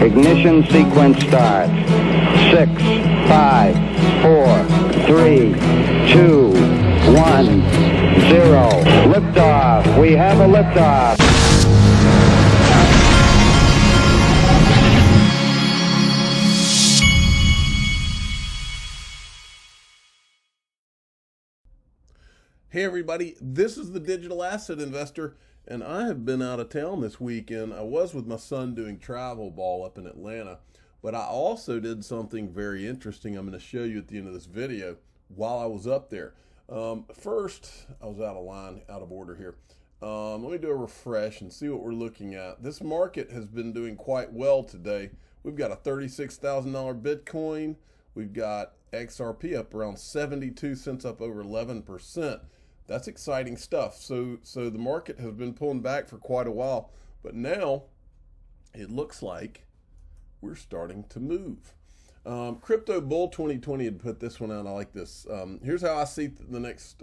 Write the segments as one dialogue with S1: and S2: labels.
S1: Ignition sequence starts. 6, 5, 4, 3, 2, 1, 0. Liftoff. We have a liftoff.
S2: Hey everybody, this is the Digital Asset Investor, and I have been out of town this weekend. I was with my son doing travel ball up in Atlanta, but I also did something very interesting I'm going to show you at the end of this video while I was up there. First, I was out of line, out of order here. Let me do a refresh and see what we're looking at. This market has been doing quite well today. We've got a $36,000 Bitcoin. We've got XRP up around 72 cents, up over 11%. That's exciting stuff. So the market has been pulling back for quite a while, but now it looks like we're starting to move. Crypto Bull 2020 had put this one out. I like this. Here's how I see the next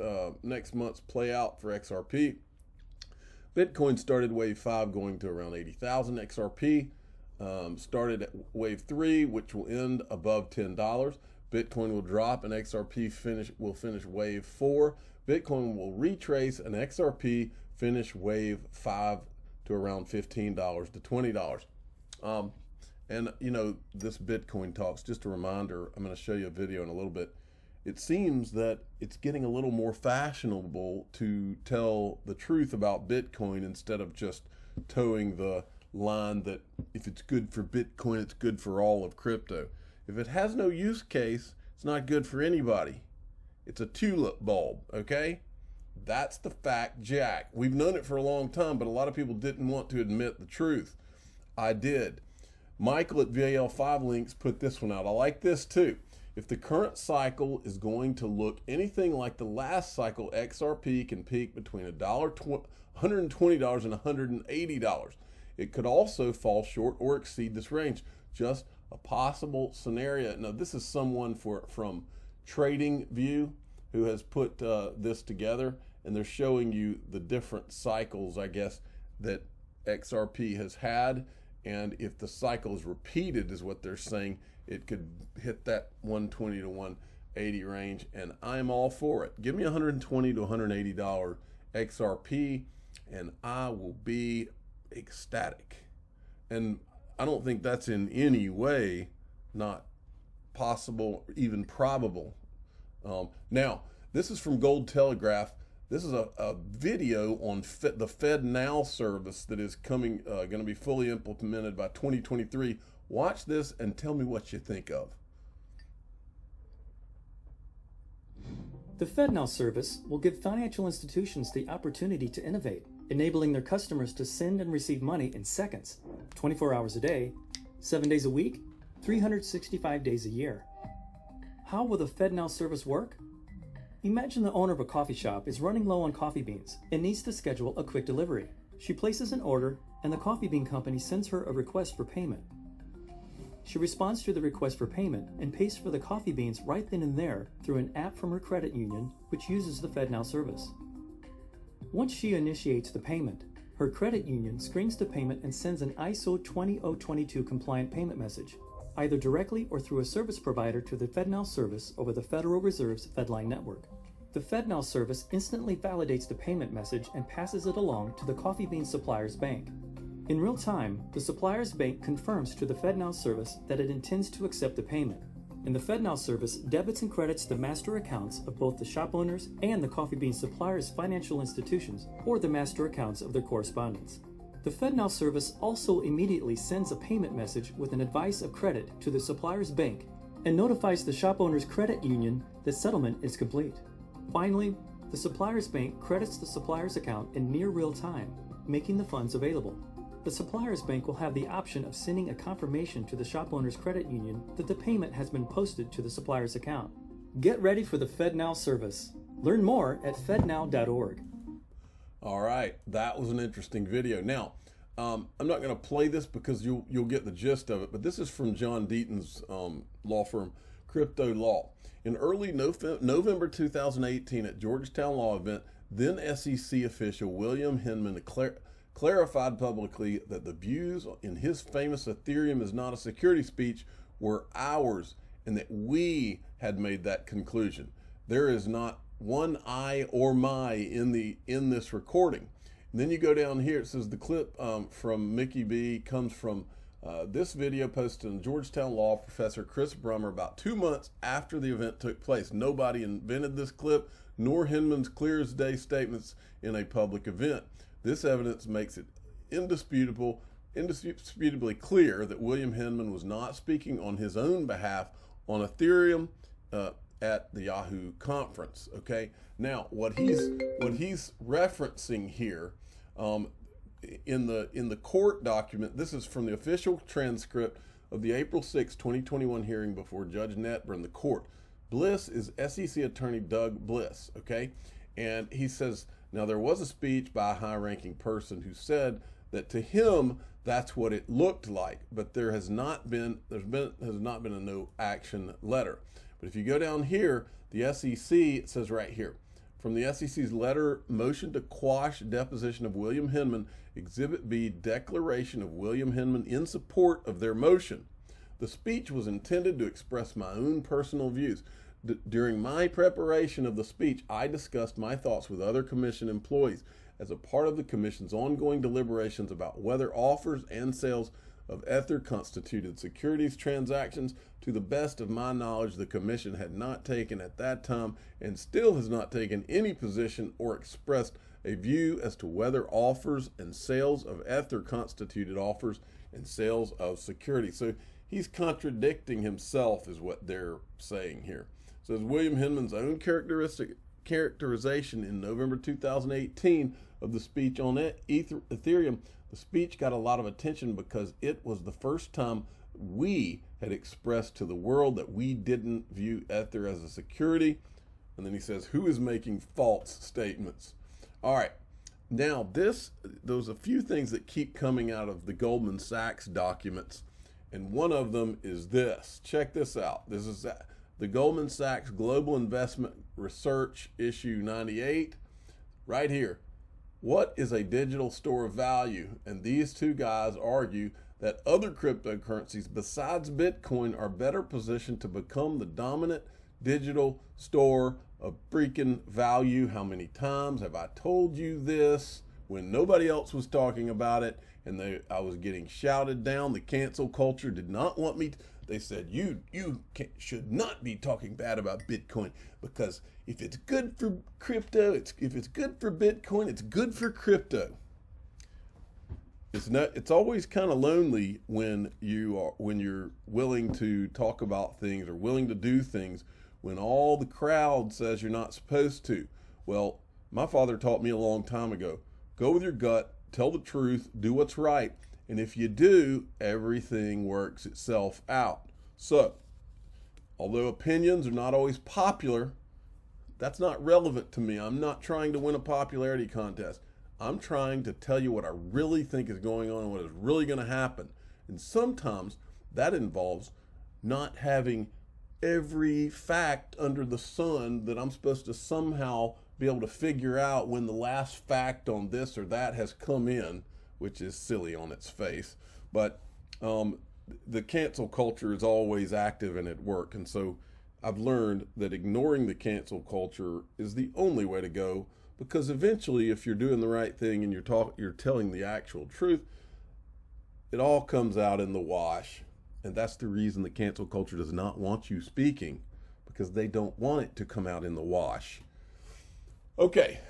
S2: month's play out for XRP. Bitcoin started wave 5 going to around 80,000. XRP started at wave 3, which will end above $10. Bitcoin will drop and XRP will finish wave 4. Bitcoin will retrace and XRP finish wave 5 to around $15 to $20. And you know, this Bitcoin talks, just a reminder, I'm going to show you a video in a little bit. It seems that it's getting a little more fashionable to tell the truth about Bitcoin instead of just towing the line that if it's good for Bitcoin, it's good for all of crypto. If it has no use case, it's not good for anybody. It's a tulip bulb, okay? That's the fact, Jack. We've known it for a long time, but a lot of people didn't want to admit the truth. I did. Michael at VAL5 Links put this one out. I like this too. If the current cycle is going to look anything like the last cycle, XRP can peak between $120 and $180. It could also fall short or exceed this range. Just a possible scenario. Now, this is someone from Trading View who has put this together, and they're showing you the different cycles, I guess, that XRP has had. And if the cycle is repeated, is what they're saying, it could hit that 120 to 180 range, and I'm all for it. Give me $120 to $180 XRP, and I will be ecstatic. And I don't think that's in any way not possible, even probable. Now, this is from Gold Telegraph. This is a video on the FEDNOW service that is coming, going to be fully implemented by 2023. Watch this and tell me what you think of.
S3: The FEDNOW service will give financial institutions the opportunity to innovate, enabling their customers to send and receive money in seconds, 24 hours a day, 7 days a week, 365 days a year. How will the FEDNOW service work? Imagine the owner of a coffee shop is running low on coffee beans and needs to schedule a quick delivery. She places an order and the coffee bean company sends her a request for payment. She responds to the request for payment and pays for the coffee beans right then and there through an app from her credit union, which uses the FEDNOW service. Once she initiates the payment, her credit union screens the payment and sends an ISO 20022 compliant payment message, either directly or through a service provider to the FEDNOW service over the Federal Reserve's FedLine network. The FEDNOW service instantly validates the payment message and passes it along to the coffee bean supplier's bank. In real time, the supplier's bank confirms to the FEDNOW service that it intends to accept the payment, and the FEDNOW service debits and credits the master accounts of both the shop owners and the coffee bean supplier's financial institutions or the master accounts of their correspondents. The FEDNOW service also immediately sends a payment message with an advice of credit to the supplier's bank and notifies the shop owner's credit union that settlement is complete. Finally, the supplier's bank credits the supplier's account in near real time, making the funds available. The supplier's bank will have the option of sending a confirmation to the shop owner's credit union that the payment has been posted to the supplier's account. Get ready for the FEDNOW service. Learn more at fednow.org.
S2: All right, that was an interesting video. Now, I'm not going to play this because you'll get the gist of it, but this is from John Deaton's law firm, Crypto Law. In early November 2018 at Georgetown Law event, then SEC official William Hinman clarified publicly that the views in his famous Ethereum is not a security speech were ours, and that we had made that conclusion. There is not one I or my in this recording. And then you go down here, it says the clip from Mickey B comes from this video posted on Georgetown law professor Chris Brummer about 2 months after the event took place. Nobody invented this clip, nor Hinman's clear as day statements in a public event. This evidence makes it indisputably clear that William Hinman was not speaking on his own behalf on Ethereum at the Yahoo conference. Okay, now what he's referencing here in the court document, this is from the official transcript of the April 6, 2021 hearing before Judge Netber in the court. Bliss is SEC attorney Doug Bliss. Okay, and he says, now there was a speech by a high-ranking person who said that to him that's what it looked like, but there has not been a no action letter. But if you go down here, the SEC, it says right here, from the SEC's letter, motion to quash deposition of William Hinman, Exhibit B, declaration of William Hinman in support of their motion. The speech was intended to express my own personal views. During my preparation of the speech, I discussed my thoughts with other commission employees as a part of the commission's ongoing deliberations about whether offers and sales of Ether constituted securities transactions. To the best of my knowledge, the commission had not taken at that time and still has not taken any position or expressed a view as to whether offers and sales of Ether constituted offers and sales of securities. So he's contradicting himself is what they're saying here. So as William Hinman's own characterization in November 2018 of the speech on Ethereum, the speech got a lot of attention because it was the first time we had expressed to the world that we didn't view Ether as a security. And then he says, who is making false statements? All right. Now, there's a few things that keep coming out of the Goldman Sachs documents, and one of them is this. Check this out. This is the Goldman Sachs Global Investment Research issue 98, right here. What is a digital store of value? And these two guys argue that other cryptocurrencies besides Bitcoin are better positioned to become the dominant digital store of freaking value. How many times have I told you this when nobody else was talking about it? And I was getting shouted down. The cancel culture did not want me to. They said, you should not be talking bad about Bitcoin, because if it's good for crypto, if it's good for Bitcoin, it's good for crypto. It's always kind of lonely when you're willing to talk about things or willing to do things when all the crowd says you're not supposed to. Well, my father taught me a long time ago, go with your gut, tell the truth, do what's right. And if you do, everything works itself out. So, although opinions are not always popular, that's not relevant to me. I'm not trying to win a popularity contest. I'm trying to tell you what I really think is going on and what is really going to happen. And sometimes that involves not having every fact under the sun that I'm supposed to somehow be able to figure out when the last fact on this or that has come in, which is silly on its face. But the cancel culture is always active and at work. And so I've learned that ignoring the cancel culture is the only way to go, because eventually if you're doing the right thing and you're telling the actual truth, it all comes out in the wash. And that's the reason the cancel culture does not want you speaking, because they don't want it to come out in the wash. Okay,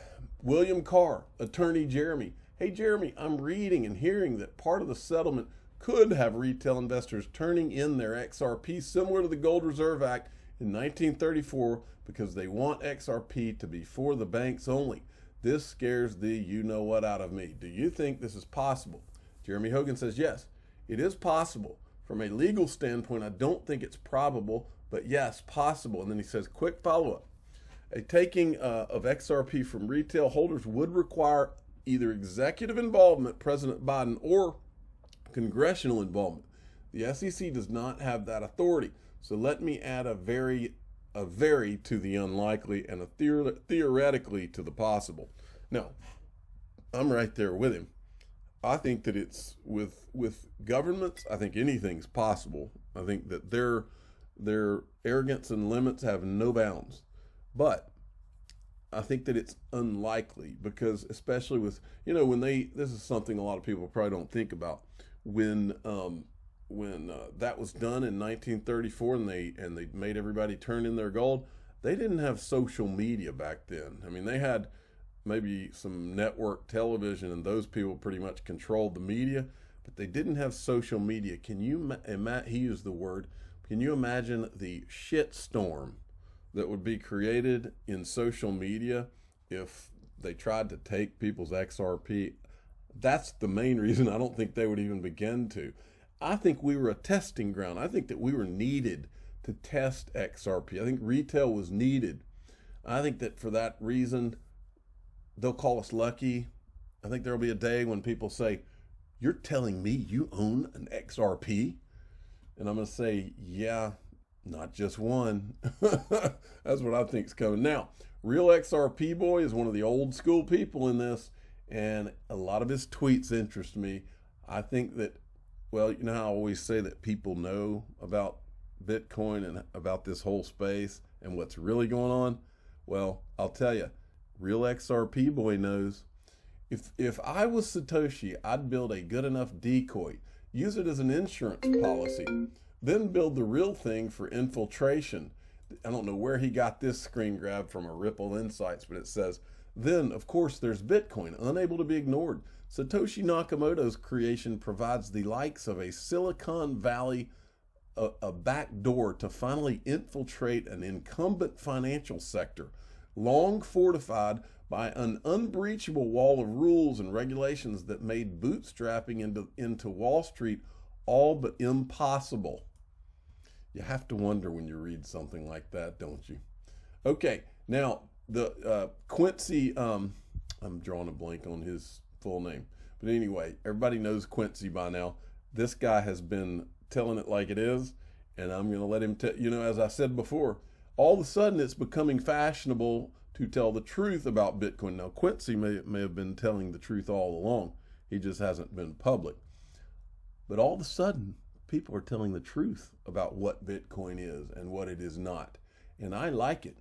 S2: William Carr, attorney Jeremy. Hey, Jeremy, I'm reading and hearing that part of the settlement could have retail investors turning in their XRP similar to the Gold Reserve Act in 1934 because they want XRP to be for the banks only. This scares the you-know-what out of me. Do you think this is possible? Jeremy Hogan says, yes, it is possible. From a legal standpoint, I don't think it's probable, but yes, possible. And then he says, quick follow-up. A taking of XRP from retail holders would require either executive involvement, President Biden, or congressional involvement. The SEC does not have that authority. So let me add a very to the unlikely and a theoretically to the possible. Now, I'm right there with him. I think that it's with governments. I think anything's possible. I think that their arrogance and limits have no bounds, but I think that it's unlikely because, especially with when this is something a lot of people probably don't think about when that was done in 1934 and they made everybody turn in their gold. They didn't have social media back then. I mean, they had maybe some network television, and those people pretty much controlled the media, but they didn't have social media. Can you he used the word, can you imagine the shit storm that would be created in social media if they tried to take people's XRP? That's the main reason I don't think they would even begin to. I think we were a testing ground. I think that we were needed to test XRP. I think retail was needed. I think that for that reason, they'll call us lucky. I think there'll be a day when people say, "You're telling me you own an XRP?" And I'm going to say, yeah, not just one. That's what I think is coming. Now, Real XRP Boy is one of the old school people in this, and a lot of his tweets interest me. I think that, well, you know how I always say that people know about Bitcoin and about this whole space and what's really going on? Well, I'll tell you, Real XRP Boy knows. If I was Satoshi, I'd build a good enough decoy, use it as an insurance policy, then build the real thing for infiltration. I don't know where he got this screen grab from a Ripple Insights, but it says, then, of course, there's Bitcoin, unable to be ignored. Satoshi Nakamoto's creation provides the likes of a Silicon Valley, a back door to finally infiltrate an incumbent financial sector, long fortified by an unbreachable wall of rules and regulations that made bootstrapping into Wall Street all but impossible. You have to wonder when you read something like that, don't you? Okay, now the Quincy, I'm drawing a blank on his full name, but anyway, everybody knows Quincy by now. This guy has been telling it like it is, and I'm going to let him as I said before, all of a sudden it's becoming fashionable to tell the truth about Bitcoin. Now, Quincy may have been telling the truth all along. He just hasn't been public. But all of a sudden, people are telling the truth about what Bitcoin is and what it is not. And I like it.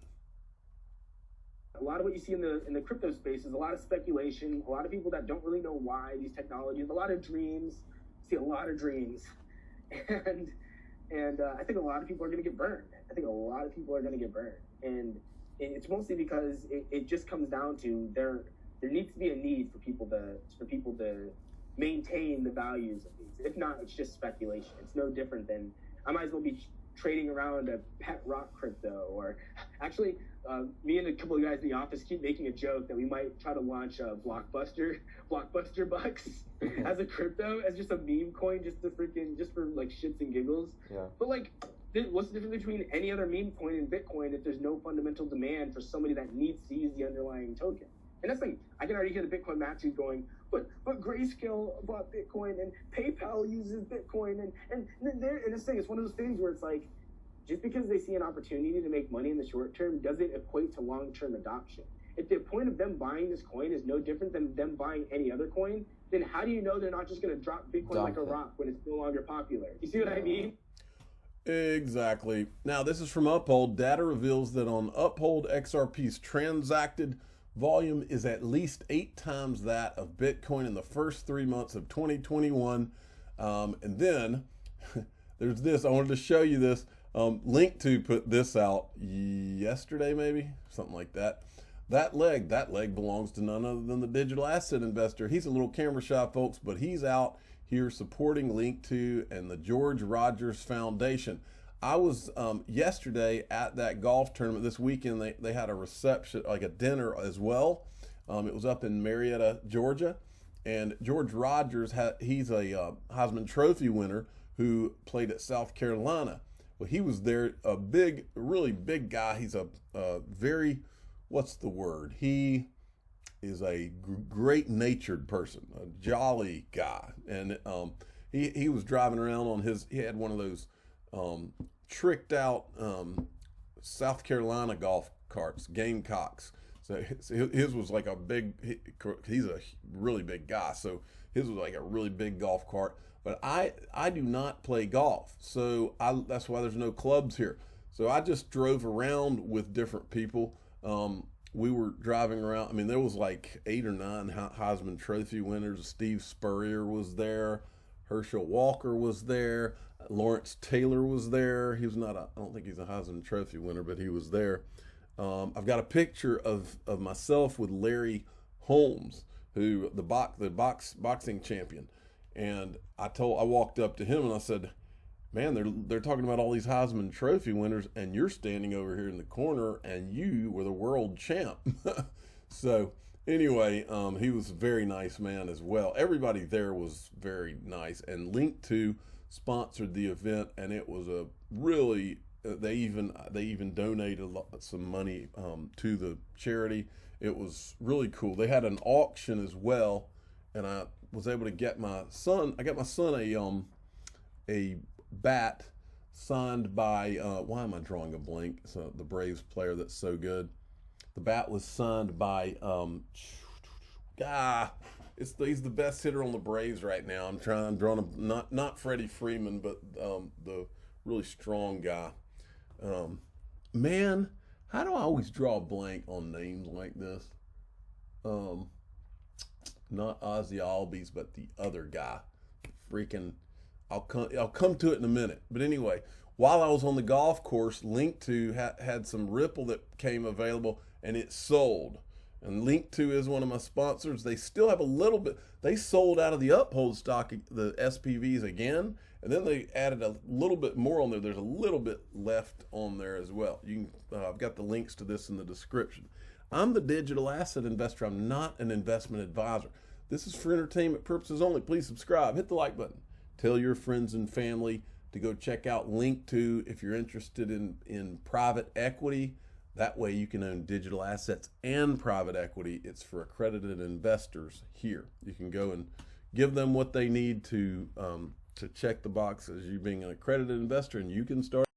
S4: A lot of what you see in the crypto space is a lot of speculation, a lot of people that don't really know why these technologies, a lot of dreams, see a lot of dreams. And I think a lot of people are going to get burned. And it's mostly because it just comes down to there needs to be a need for people to maintain the values of these. If not, it's just speculation. It's no different than I might as well be trading around a pet rock crypto. Or actually, me and a couple of guys in the office keep making a joke that we might try to launch a blockbuster bucks as a crypto, as just a meme coin, just for like shits and giggles. Yeah. But like, what's the difference between any other meme coin and Bitcoin if there's no fundamental demand for somebody that needs to use the underlying token? And that's like, I can already hear the Bitcoin maxis going, but Grayscale bought Bitcoin and PayPal uses Bitcoin and this thing, it's one of those things where it's like, just because they see an opportunity to make money in the short term doesn't equate to long-term adoption. If the point of them buying this coin is no different than them buying any other coin, then how do you know they're not just going to drop Bitcoin like a rock when it's no longer popular? You see what I mean?
S2: Exactly. Now, this is from Uphold. Data reveals that on Uphold, XRP's transacted volume is at least 8 times that of Bitcoin in the first 3 months of 2021. And then there's this. I wanted to show you this. Link2 put this out yesterday, maybe something like that. That leg belongs to none other than the digital asset investor. He's a little camera shy, folks, but he's out here supporting Link2 and the George Rogers Foundation. I was yesterday at that golf tournament. This weekend they had a reception, like a dinner as well. It was up in Marietta, Georgia, and George Rogers he's a Heisman Trophy winner who played at South Carolina. Well, he was there, really big guy. He's a very, what's the word? He is a great-natured person, a jolly guy, and he was driving around on he had one of those tricked out South Carolina golf carts, Gamecocks. So his was like he's a really big guy. So His was like a really big golf cart. But I do not play golf, so that's why there's no clubs here. So I just drove around with different people. We were driving around. I mean, there was like 8 or 9 Heisman Trophy winners. Steve Spurrier was there. Herschel Walker was there. Lawrence Taylor was there. He was not I don't think he's a Heisman Trophy winner, but he was there. I've got a picture of myself with Larry Holmes, who the boxing champion. And I walked up to him and I said, man, they're talking about all these Heisman Trophy winners, and you're standing over here in the corner, and you were the world champ. So anyway, he was a very nice man as well. Everybody there was very nice, and Link2 sponsored the event, and it was a really they even donated some money to the charity. It was really cool. They had an auction as well, and I was able to get my son. I got my son a bat signed by why am I drawing a blank? So the Braves player that's so good. The bat was signed by he's the best hitter on the Braves right now. I'm drawing not Freddie Freeman, but the really strong guy. Man, how do I always draw a blank on names like this? Not Ozzy Albies, but the other guy. Freaking, I'll come to it in a minute. But anyway, while I was on the golf course, Link2 had some Ripple that came available, and it sold. And Link2 is one of my sponsors. They still have a little bit. They sold out of the Uphold stock, the SPVs again, and then they added a little bit more on there. There's a little bit left on there as well. I've got the links to this in the description. I'm the digital asset investor. I'm not an investment advisor. This is for entertainment purposes only. Please subscribe. Hit the like button. Tell your friends and family to go check out Link2 if you're interested in private equity. That way you can own digital assets and private equity. It's for accredited investors here. You can go and give them what they need to check the box as you being an accredited investor, and you can start